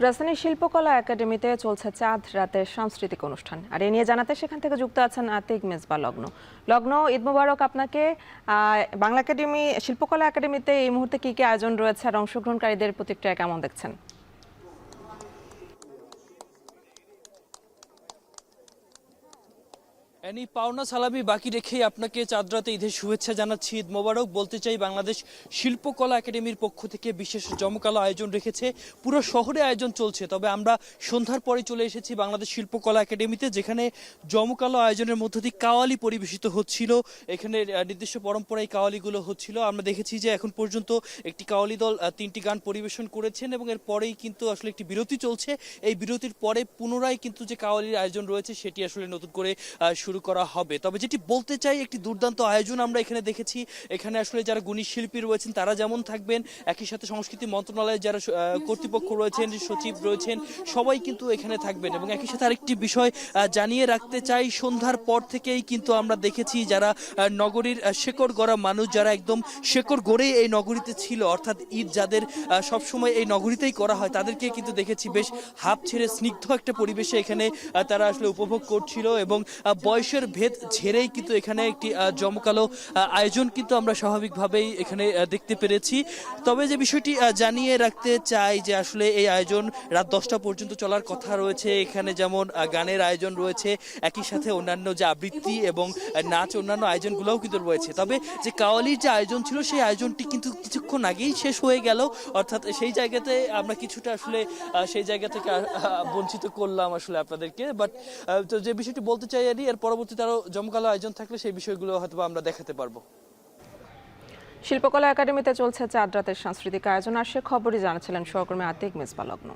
রাজধানীর শিল্পকলা একাডেমিতে চলছে চাঁদ রাতের সাংস্কৃতিক অনুষ্ঠান। আর এ নিয়ে জানাতে সেখান থেকে যুক্ত আছেন আতিক মেজবা লগ্ন। লগ্ন, ঈদ মুবারক আপনাকে। বাংলা একাডেমি, শিল্পকলা একাডেমিতে এই মুহূর্তে কি কি আয়োজন রয়েছে আর অংশগ্রহণকারীদের প্রতিক্রিয়া কেমন দেখছেন? এনি পাওনা সালামি বাকি রেখেই আপনাকে চাঁদরাতে ঈদের শুভেচ্ছা জানাচ্ছি, ঈদ মোবারক বলতে চাই। বাংলাদেশ শিল্পকলা একাডেমির পক্ষ থেকে বিশেষ জমকালো আয়োজন রেখেছে, পুরো শহরে আয়োজন চলছে। তবে আমরা সন্ধ্যার পরে চলে এসেছি বাংলাদেশ শিল্পকলা একাডেমিতে, যেখানে জমকালো আয়োজনের মধ্য দিয়ে কাওয়ালি পরিবেশিত হচ্ছিল। এখানে নির্দিষ্ট পরম্পরায় কাওয়ালিগুলো হচ্ছিল। আমরা দেখেছি যে এখন পর্যন্ত একটি কাওয়ালি দল 3টি গান পরিবেশন করেছেন এবং এর পরেই কিন্তু আসলে একটি বিরতি চলছে। এই বিরতির পরে পুনরায় কিন্তু যে কাওয়ালির আয়োজন রয়েছে সেটি আসলে নতুন করে শুরু করা হবে। তবে যেটি বলতে চাই, একটি দুর্দান্ত আয়োজন আমরা এখানে দেখেছি। এখানে আসলে যারা গুণী শিল্পী রয়েছেন তারা যেমন থাকবেন, একই সাথে সংস্কৃতি মন্ত্রণালয়ের যারা কর্তৃপক্ষ রয়েছেন, সচিব রয়েছেন, সবাই কিন্তু এখানে থাকবেন। এবং একই সাথে আরেকটি বিষয় জানিয়ে রাখতে চাই, সন্ধ্যার পর থেকেই কিন্তু আমরা দেখেছি যারা নগরীর শেকড় গড়া মানুষ, যারা একদম শেকড় গড়েই এই নগরীতে ছিল, অর্থাৎ ঈদ যাদের সবসময় এই নগরীতেই করা হয়, তাদেরকে কিন্তু দেখেছি বেশ হাফ ছেড়ে স্নিগ্ধ একটা পরিবেশে এখানে তারা আসলে উপভোগ করছিল। এবং বয়সের ভেদ ঝেড়েই কিন্তু এখানে একটি জমকালো আয়োজন কিন্তু আমরা স্বাভাবিকভাবেই এখানে দেখতে পেরেছি। তবে যে বিষয়টি জানিয়ে রাখতে চাই যে আসলে এই আয়োজন রাত 10টা পর্যন্ত চলার কথা রয়েছে। এখানে যেমন গানের আয়োজন রয়েছে, একই সাথে অন্যান্য যে আবৃত্তি এবং নাচ, অন্যান্য আয়োজনগুলোও কিন্তু রয়েছে। তবে যে কাওয়ালির যে আয়োজন ছিল সেই আয়োজনটি কিন্তু কিছুক্ষণ আগেই শেষ হয়ে গেল, অর্থাৎ সেই জায়গাতে আমরা কিছুটা আসলে সেই জায়গা থেকে বঞ্চিত করলাম আসলে আপনাদেরকে। বাট তো যে বিষয়টি বলতে চাই, এর পরবর্তীতে আরো জমকালো আয়োজন থাকলে সেই বিষয়গুলো হয়তো আমরা দেখাতে পারবো। শিল্পকলা একাডেমিতে চলছে চাঁদ রাতের সাংস্কৃতিক আয়োজন, আর সে খবরই জানাচ্ছিলেন সহকর্মী আতিক মেজবা লগ্ন।